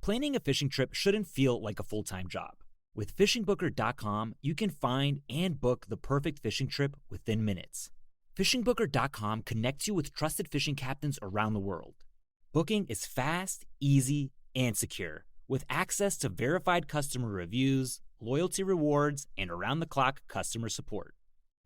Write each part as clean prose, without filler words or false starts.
Planning a fishing trip shouldn't feel like a full-time job. With fishingbooker.com, you can find and book the perfect fishing trip within minutes. Fishingbooker.com connects you with trusted fishing captains around the world. Booking is fast, easy, and secure, with access to verified customer reviews, loyalty rewards, and around-the-clock customer support.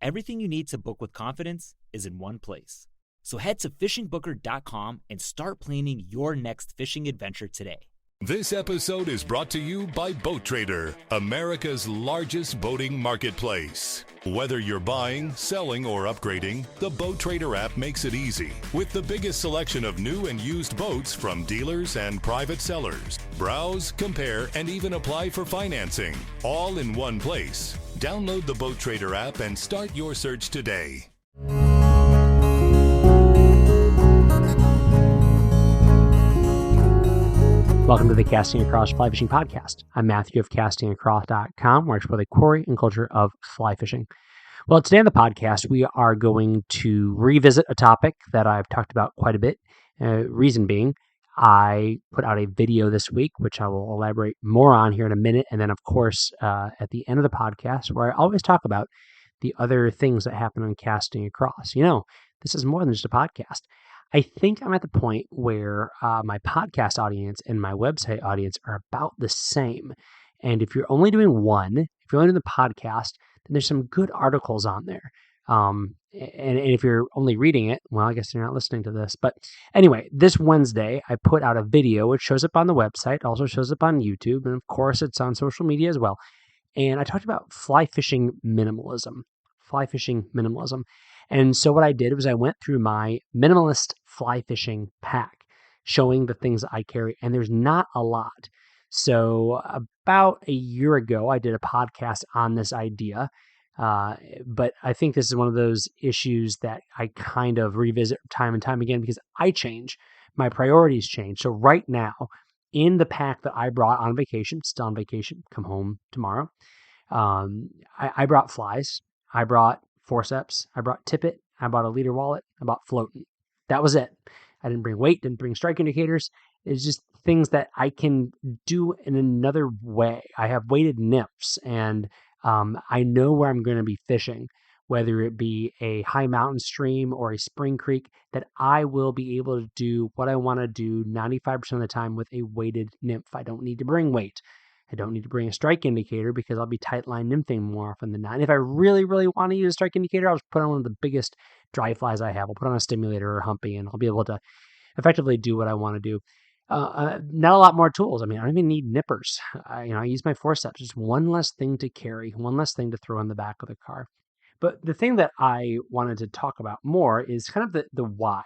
Everything you need to book with confidence is in one place. So head to fishingbooker.com and start planning your next fishing adventure today. This episode is brought to you by Boat Trader, America's largest boating marketplace. Whether you're buying, selling, or upgrading, the Boat Trader app makes it easy. With the biggest selection of new and used boats from dealers and private sellers. Browse, compare, and even apply for financing. All in one place. Download the Boat Trader app and start your search today. Welcome to the Casting Across Fly Fishing Podcast. I'm Matthew of castingacross.com, where I explore the quarry and culture of fly fishing. Well, today on the podcast, we are going to revisit a topic that I've talked about quite a bit. Reason being, I put out a video this week, which I will elaborate more on here in a minute. And then, of course, at the end of the podcast, where I always talk about the other things that happen on Casting Across. You know, this is more than just a podcast. I think I'm at the point where my podcast audience and my website audience are about the same. And if you're only doing one, if you're only doing the podcast, then there's some good articles on there. And if you're only reading it, well, I guess you're not listening to this. But anyway, this Wednesday, I put out a video, which shows up on the website, also shows up on YouTube, and of course, it's on social media as well. And I talked about fly fishing minimalism. And so what I did was I went through my minimalist fly fishing pack, showing the things that I carry, and there's not a lot. So about a year ago, I did a podcast on this idea, but I think this is one of those issues that I kind of revisit time and time again because I change, my priorities change. So right now, in the pack that I brought on vacation, still on vacation, come home tomorrow, I brought flies, I brought forceps, I brought tippet, I bought a leader wallet, I bought floating. That was it. I didn't bring weight, didn't bring strike indicators. It's just things that I can do in another way. I have weighted nymphs, and I know where I'm going to be fishing, whether it be a high mountain stream or a spring creek, that I will be able to do what I want to do 95% of the time with a weighted nymph. I don't need to bring weight. I don't need to bring a strike indicator because I'll be tight line nymphing more often than not. And if I really, really want to use a strike indicator, I'll just put on one of the biggest dry flies I have. I'll put on a stimulator or a humpy, and I'll be able to effectively do what I want to do. Not a lot more tools. I mean, I don't even need nippers. I use my forceps. Just one less thing to carry, one less thing to throw in the back of the car. But the thing that I wanted to talk about more is kind of the why.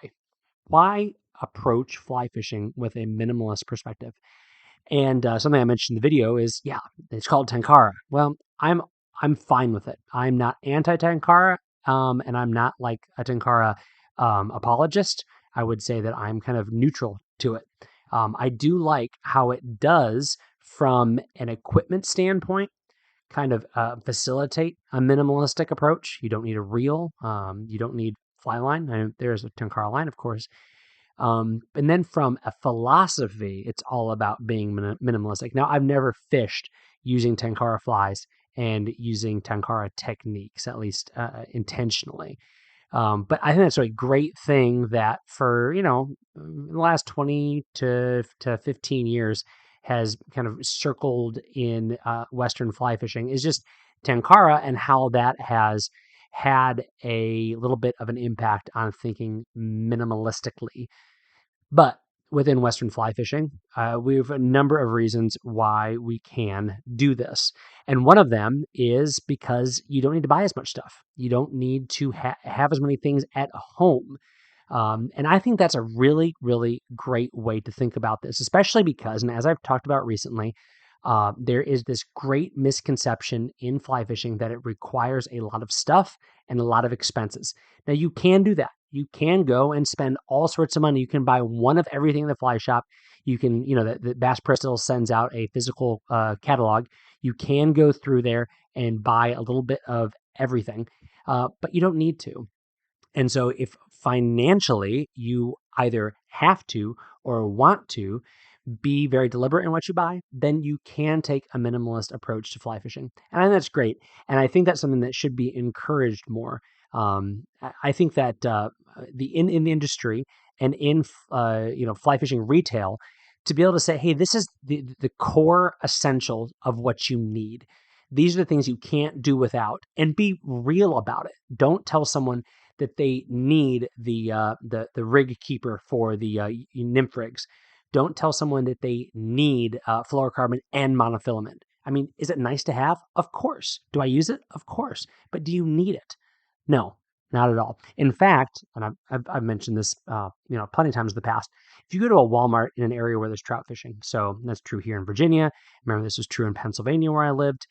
Why approach fly fishing with a minimalist perspective? And something I mentioned in the video is, it's called Tenkara. Well, I'm fine with it. I'm not anti-Tenkara, and I'm not like a Tenkara apologist. I would say that I'm kind of neutral to it. I do like how it does, from an equipment standpoint, kind of facilitate a minimalistic approach. You don't need a reel. You don't need fly line. There's a Tenkara line, of course. And then from a philosophy, it's all about being minimalistic. Now, I've never fished using Tenkara flies and using Tenkara techniques, at least intentionally. But I think that's a great thing that for, the last 20 to 15 years has kind of circled in Western fly fishing is just Tenkara and how that has had a little bit of an impact on thinking minimalistically. But within Western fly fishing, we have a number of reasons why we can do this. And one of them is because you don't need to buy as much stuff. You don't need to have as many things at home. And I think that's a really, really great way to think about this, especially because, and as I've talked about recently, there is this great misconception in fly fishing that it requires a lot of stuff and a lot of expenses. Now, you can do that. You can go and spend all sorts of money. You can buy one of everything in the fly shop. You can, the Bass Pro still sends out a physical catalog. You can go through there and buy a little bit of everything, but you don't need to. And so if financially you either have to or want to, be very deliberate in what you buy, then you can take a minimalist approach to fly fishing. And I think that's great. And I think that's something that should be encouraged more. I think that in the industry and in fly fishing retail, to be able to say, hey, this is the core essentials of what you need. These are the things you can't do without, and be real about it. Don't tell someone that they need the rig keeper for the nymph rigs. Don't tell someone that they need fluorocarbon and monofilament. I mean, is it nice to have? Of course. Do I use it? Of course. But do you need it? No, not at all. In fact, and I've mentioned this plenty of times in the past, if you go to a Walmart in an area where there's trout fishing, so that's true here in Virginia. Remember, this was true in Pennsylvania where I lived.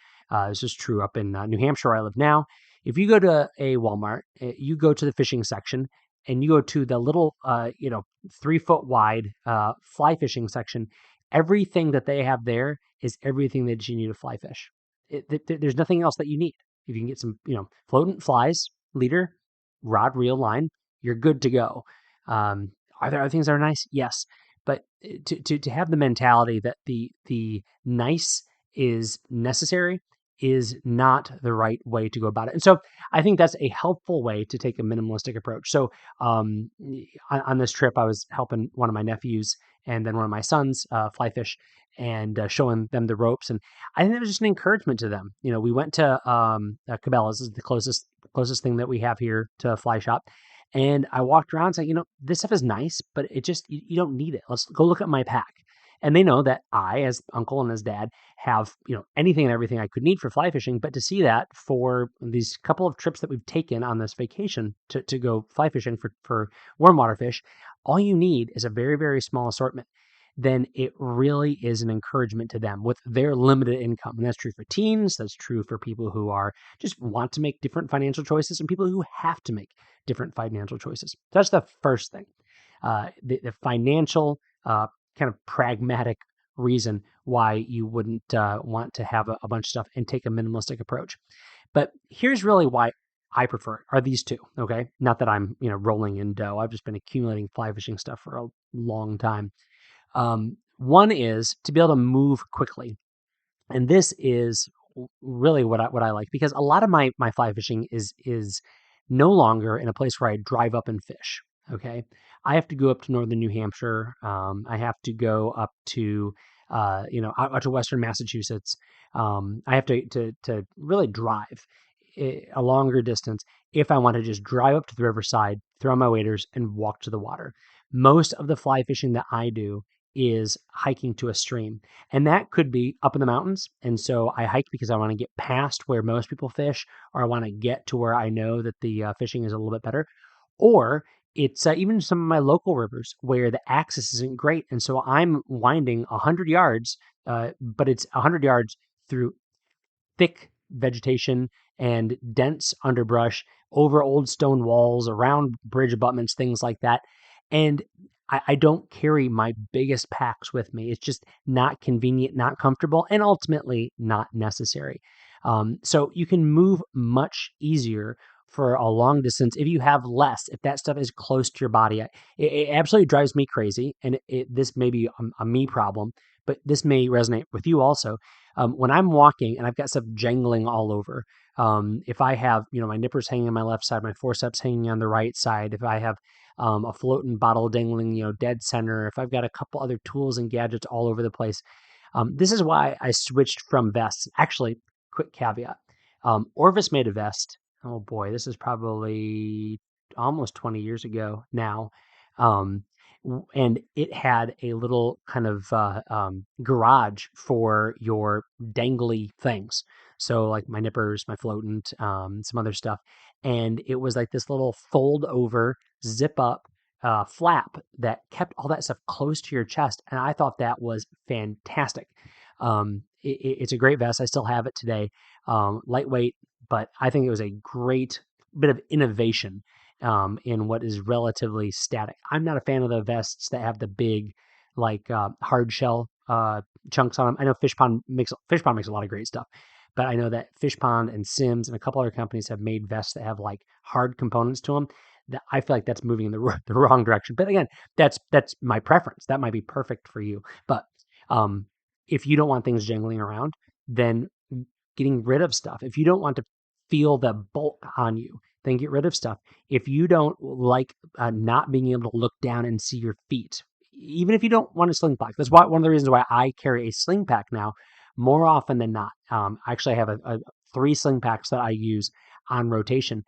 This is true up in New Hampshire where I live now. If you go to a Walmart, you go to the fishing section and you go to the little 3-foot wide fly fishing section, everything that they have there is everything that you need to fly fish. There's nothing else that you need. If you can get some, floatant flies, leader, rod, reel, line, you're good to go. Are there other things that are nice? Yes. But to have the mentality that the nice is necessary is not the right way to go about it. And so I think that's a helpful way to take a minimalistic approach. So on this trip, I was helping one of my nephews and then one of my sons fly fish and showing them the ropes. And I think it was just an encouragement to them. We went to Cabela's, is the closest thing that we have here to a fly shop. And I walked around saying, this stuff is nice, but it just, you don't need it. Let's go look at my pack. And they know that I, as uncle and as dad, have anything and everything I could need for fly fishing. But to see that for these couple of trips that we've taken on this vacation to go fly fishing for warm water fish, all you need is a very, very small assortment. Then it really is an encouragement to them with their limited income. And that's true for teens. That's true for people who are just want to make different financial choices and people who have to make different financial choices. So that's the first thing. The financial kind of pragmatic reason why you wouldn't want to have a bunch of stuff and take a minimalistic approach. But here's really why I prefer it, are these two, okay? Not that I'm, rolling in dough. I've just been accumulating fly fishing stuff for a long time. One is to be able to move quickly. And this is really what I like, because a lot of my fly fishing is no longer in a place where I drive up and fish. Okay. I have to go up to northern New Hampshire. I have to go up to, out to western Massachusetts. I have to really drive a longer distance if I want to just drive up to the riverside, throw my waders, and walk to the water. Most of the fly fishing that I do is hiking to a stream, and that could be up in the mountains. And so I hike because I want to get past where most people fish, or I want to get to where I know that the fishing is a little bit better. Or it's even some of my local rivers where the access isn't great. And so I'm winding 100 yards, but it's 100 yards through thick vegetation and dense underbrush, over old stone walls, around bridge abutments, things like that. And I don't carry my biggest packs with me. It's just not convenient, not comfortable, and ultimately not necessary. So you can move much easier for a long distance if you have less, if that stuff is close to your body. It absolutely drives me crazy, and this may be a me problem, but this may resonate with you also. When I'm walking and I've got stuff jangling all over, if I have my nippers hanging on my left side, my forceps hanging on the right side, if I have a floating bottle dangling dead center, if I've got a couple other tools and gadgets all over the place, this is why I switched from vests. Actually, quick caveat, Orvis made a vest. Oh boy, this is probably almost 20 years ago now. And it had a little kind of garage for your dangly things. So like my nippers, my floatant, some other stuff. And it was like this little fold over, zip up flap that kept all that stuff close to your chest. And I thought that was fantastic. It's a great vest. I still have it today. Lightweight, but I think it was a great bit of innovation in what is relatively static. I'm not a fan of the vests that have the big, like hard shell chunks on them. I know Fish Pond makes a lot of great stuff, but I know that Fish Pond and Sims and a couple other companies have made vests that have like hard components to them. I feel like that's moving in the wrong direction. But again, that's my preference. That might be perfect for you. But if you don't want things jangling around, then getting rid of stuff. If you don't want to feel the bulk on you, then get rid of stuff. If you don't like not being able to look down and see your feet, even if you don't want a sling pack, that's one of the reasons why I carry a sling pack now more often than not. Actually, I have a 3 sling packs that I use on rotation,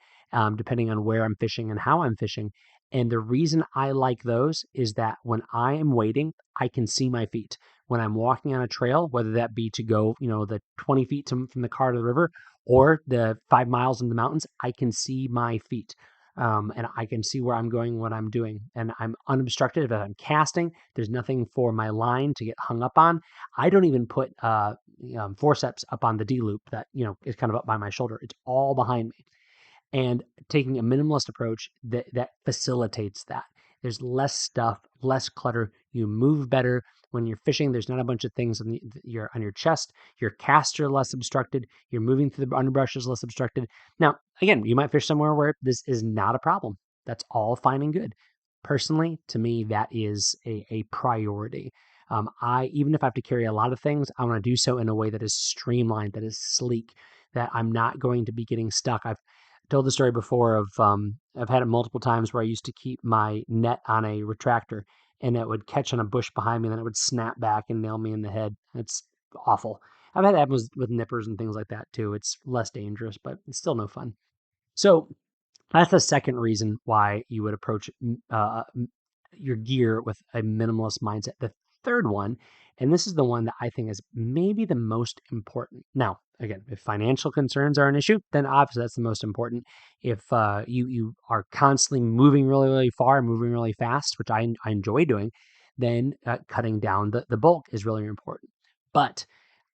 depending on where I'm fishing and how I'm fishing. And the reason I like those is that when I am wading, I can see my feet. When I'm walking on a trail, whether that be to go, the 20 feet from the car to the river or the 5 miles in the mountains, I can see my feet. And I can see where I'm going, what I'm doing. And I'm unobstructed. If I'm casting, there's nothing for my line to get hung up on. I don't even put forceps up on the D loop that, is kind of up by my shoulder. It's all behind me. And taking a minimalist approach that facilitates that. There's less stuff, less clutter. You move better when you're fishing. There's not a bunch of things on your chest. Your casts are less obstructed. You're moving through the underbrush is less obstructed. Now, again, you might fish somewhere where this is not a problem. That's all fine and good. Personally, to me, that is a priority. Even if I have to carry a lot of things, I want to do so in a way that is streamlined, that is sleek, that I'm not going to be getting stuck. I've told the story before of I've had it multiple times where I used to keep my net on a retractor and it would catch on a bush behind me and then it would snap back and nail me in the head. It's awful. I've had that happen with nippers and things like that too. It's less dangerous, but it's still no fun. So that's the second reason why you would approach your gear with a minimalist mindset. The third one, and this is the one that I think is maybe the most important. Now, again, if financial concerns are an issue, then obviously that's the most important. If you are constantly moving really, really far, moving really fast, which I enjoy doing, then cutting down the bulk is really important. But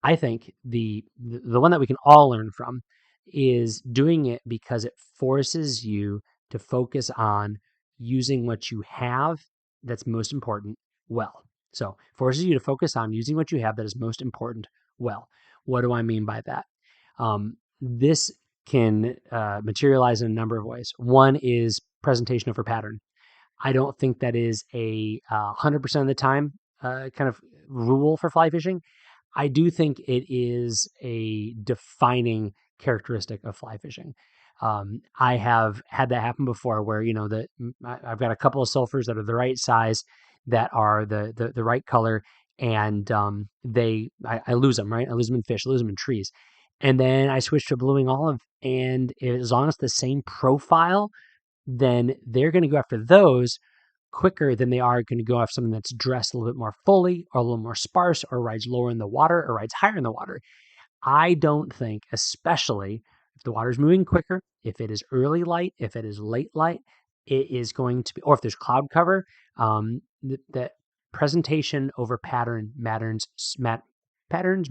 I think the one that we can all learn from is doing it because it forces you to focus on using what you have that's most important well. So forces you to focus on using what you have that is most important well. What do I mean by that? This can materialize in a number of ways. One is presentation over pattern. I don't think that is a 100% of the time kind of rule for fly fishing. I do think it is a defining characteristic of fly fishing. I have had that happen before where, I've got a couple of sulfurs that are the right size, that are the right color, and I lose them, right? I lose them in fish, I lose them in trees. And then I switch to a blueing olive, and as long as the same profile, then they're going to go after those quicker than they are going to go after something that's dressed a little bit more fully or a little more sparse or rides lower in the water or rides higher in the water. I don't think, especially if the water's moving quicker, if it is early light, if it is late light, it is going to be, or if there's cloud cover, that presentation over pattern matters. Pattern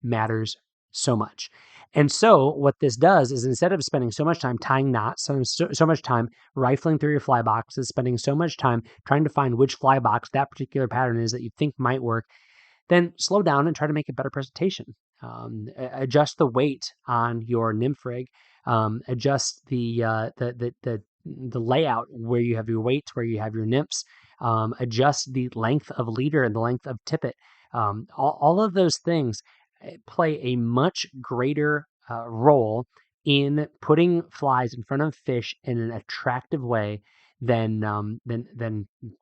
matters so much. And so what this does is, instead of spending so much time tying knots, so much time rifling through your fly boxes, spending so much time trying to find which fly box that particular pattern is that you think might work, then slow down and try to make a better presentation. Adjust the weight on your nymph rig. Adjust the layout where you have your weights, where you have your nymphs. Adjust the length of leader and the length of tippet. All of those things play a much greater role in putting flies in front of fish in an attractive way than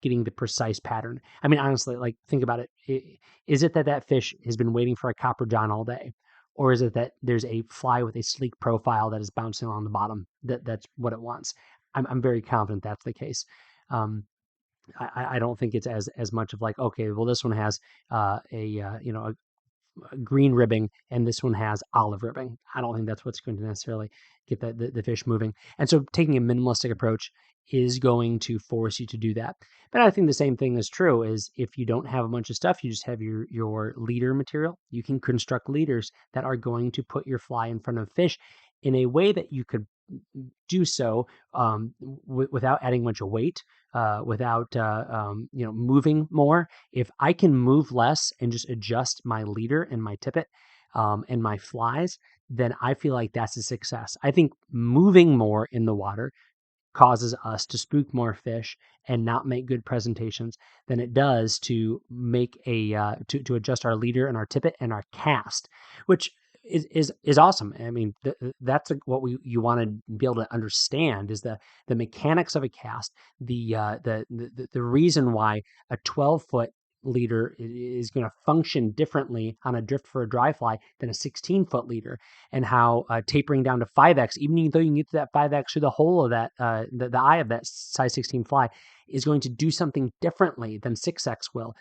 getting the precise pattern. I mean, honestly, like, think about it. Is it that fish has been waiting for a copper john all day? Or is it that there's a fly with a sleek profile that is bouncing along the bottom? That's what it wants. I'm very confident that's the case. I don't think it's as much of like, okay, well, this one has a green ribbing and this one has olive ribbing. I don't think that's what's going to necessarily get the fish moving. And so taking a minimalistic approach is going to force you to do that. But I think the same thing is true is if you don't have a bunch of stuff, you just have your leader material, you can construct leaders that are going to put your fly in front of fish in a way that you could do so without adding much of weight, without moving more. If I can move less and just adjust my leader and my tippet and my flies, then I feel like that's a success. I think moving more in the water causes us to spook more fish and not make good presentations than it does to make to adjust our leader and our tippet and our cast, which is awesome. I mean, that's what you want to be able to understand is the mechanics of a cast, the reason why a 12-foot leader is going to function differently on a drift for a dry fly than a 16-foot leader, and how tapering down to 5x, even though you can get to that 5x through the hole of that, the eye of that size 16 fly, is going to do something differently than 6x will.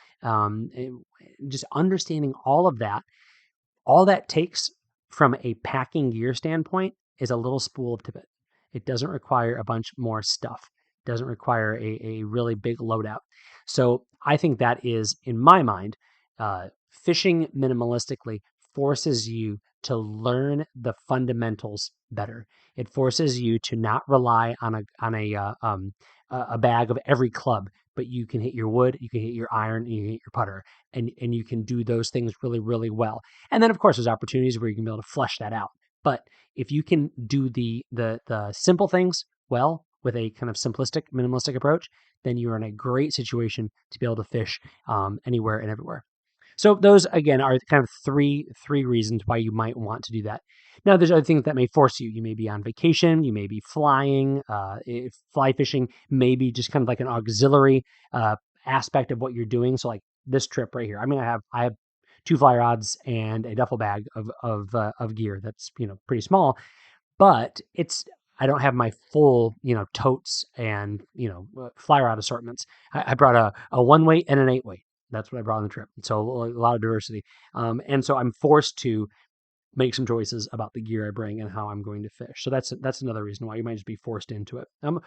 Just understanding all of that, all that takes from a packing gear standpoint is a little spool of tippet. It doesn't require a bunch more stuff. It doesn't require a really big loadout. So I think that is, in my mind, fishing minimalistically forces you to learn the fundamentals better. It forces you to not rely on a bag of every club, but you can hit your wood, you can hit your iron, and you can hit your putter, and you can do those things really, really well. And then, of course, there's opportunities where you can be able to flesh that out. But if you can do the simple things well with a kind of simplistic, minimalistic approach, then you're in a great situation to be able to fish anywhere and everywhere. So those, again, are kind of three reasons why you might want to do that. Now, there's other things that may force you. You may be on vacation. You may be flying. Fly fishing may be just kind of like an auxiliary aspect of what you're doing. So like this trip right here. I mean, I have 2 fly rods and a duffel bag of gear that's, pretty small, but I don't have my full, totes and, fly rod assortments. I brought a 1 weight and an 8 weight. That's what I brought on the trip. So a lot of diversity. And so I'm forced to make some choices about the gear I bring and how I'm going to fish. So that's another reason why you might just be forced into it.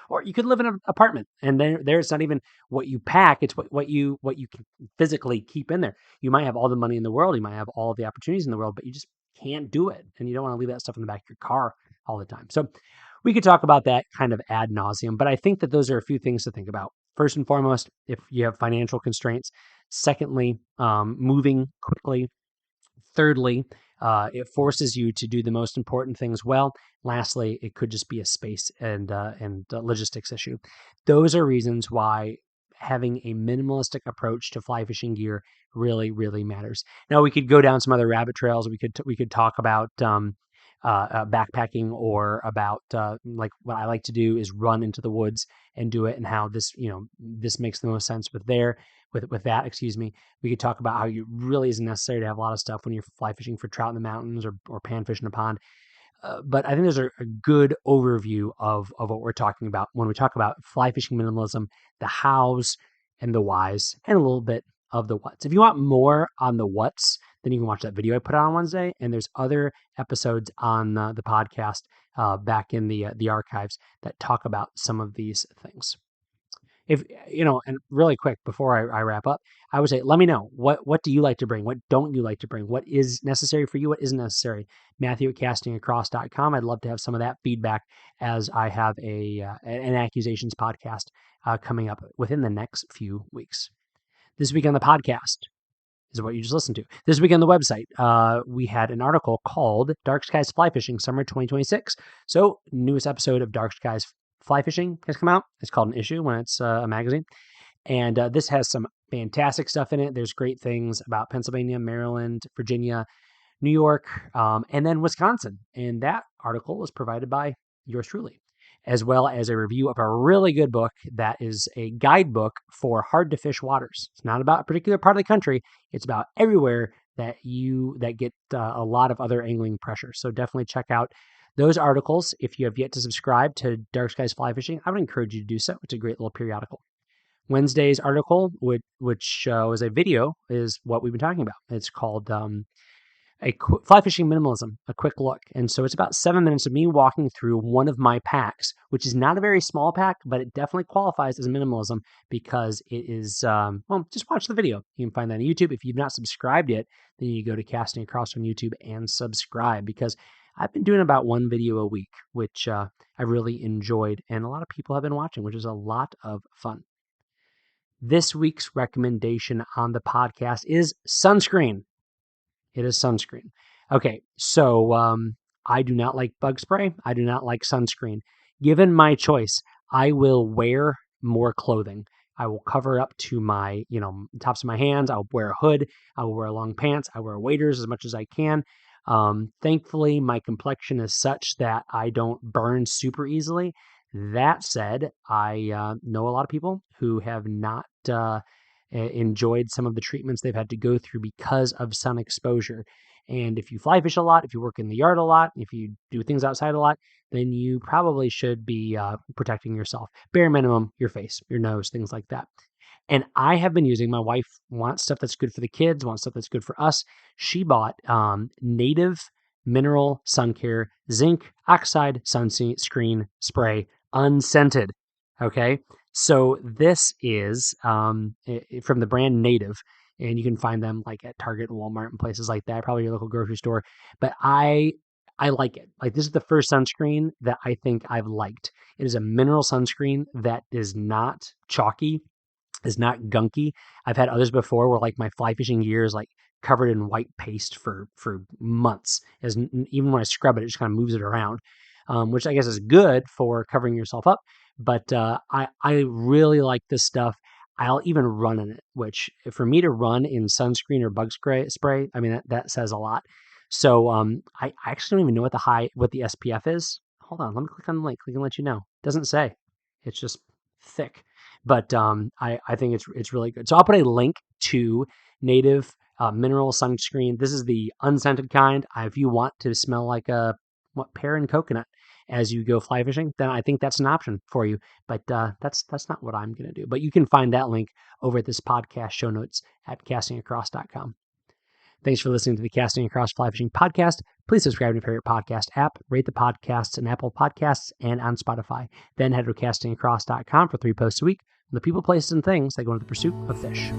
Or you could live in an apartment, and there it's not even what you pack; it's what you can physically keep in there. You might have all the money in the world, you might have all the opportunities in the world, but you just can't do it, and you don't want to leave that stuff in the back of your car all the time. So we could talk about that kind of ad nauseum, but I think that those are a few things to think about. First and foremost, if you have financial constraints. Secondly, moving quickly. Thirdly, it forces you to do the most important things well. Lastly, it could just be a space and logistics issue. Those are reasons why having a minimalistic approach to fly fishing gear really, really matters. Now, we could go down some other rabbit trails. We could talk about backpacking, or about like what I like to do is run into the woods and do it, and how this makes the most sense with that. Excuse me. We could talk about how it really isn't necessary to have a lot of stuff when you're fly fishing for trout in the mountains or panfish in a pond. But I think there's a good overview of what we're talking about when we talk about fly fishing minimalism, the hows and the whys, and a little bit of the whats. If you want more on the whats, then you can watch that video I put out on Wednesday. And there's other episodes on the podcast back in the archives that talk about some of these things. If and really quick before I wrap up, I would say, let me know what do you like to bring? What don't you like to bring? What is necessary for you? What isn't necessary? Matthew at castingacross.com. I'd love to have some of that feedback as I have an accusations podcast coming up within the next few weeks. This week on the podcast is what you just listened to. This week on the website, we had an article called Dark Skies Fly Fishing Summer 2026. So newest episode of Dark Skies Fly Fishing has come out. It's called An Issue when it's a magazine. And this has some fantastic stuff in it. There's great things about Pennsylvania, Maryland, Virginia, New York, and then Wisconsin. And that article was provided by yours truly, as well as a review of a really good book that is a guidebook for hard to fish waters. It's not about a particular part of the country. It's about everywhere that get a lot of other angling pressure. So definitely check out those articles. If you have yet to subscribe to Dark Skies Fly Fishing, I would encourage you to do so. It's a great little periodical. Wednesday's article, which was a video, is what we've been talking about. It's called Fly Fishing Minimalism, a quick look. And so it's about 7 minutes of me walking through one of my packs, which is not a very small pack, but it definitely qualifies as minimalism because it is, just watch the video. You can find that on YouTube. If you've not subscribed yet, then you go to Casting Across on YouTube and subscribe, because I've been doing about 1 video a week, which I really enjoyed, and a lot of people have been watching, which is a lot of fun. This week's recommendation on the podcast is sunscreen. It is sunscreen. Okay, so I do not like bug spray. I do not like sunscreen. Given my choice, I will wear more clothing. I will cover up to my, tops of my hands. I'll wear a hood. I will wear long pants. I wear waders as much as I can. Thankfully, my complexion is such that I don't burn super easily. That said, I know a lot of people who have not enjoyed some of the treatments they've had to go through because of sun exposure. And if you fly fish a lot, if you work in the yard a lot, if you do things outside a lot, then you probably should be protecting yourself. Bare minimum, your face, your nose, things like that. And I have been using, my wife wants stuff that's good for the kids, wants stuff that's good for us. She bought Native Mineral Sun Care Zinc Oxide Sunscreen Spray unscented. Okay. So this is from the brand Native, and you can find them like at Target and Walmart and places like that, probably your local grocery store. But I like it. Like, this is the first sunscreen that I think I've liked. It is a mineral sunscreen that is not chalky, is not gunky. I've had others before where like my fly fishing gear is like covered in white paste for months. Even when I scrub it, it just kind of moves it around, which I guess is good for covering yourself up. But I really like this stuff. I'll even run in it, which for me to run in sunscreen or bug spray, I mean, that says a lot. So I actually don't even know what the SPF is. Hold on, let me click on the link. We can let you know. It doesn't say. It's just thick. But I think it's really good. So I'll put a link to Native Mineral Sunscreen. This is the unscented kind. If you want to smell like pear and coconut as you go fly fishing, then I think that's an option for you. But that's not what I'm going to do. But you can find that link over at this podcast show notes at castingacross.com. Thanks for listening to the Casting Across Fly Fishing Podcast. Please subscribe to your favorite podcast app, rate the podcasts on Apple Podcasts and on Spotify. Then head to castingacross.com for 3 posts a week on the people, places, and things that go into the pursuit of fish.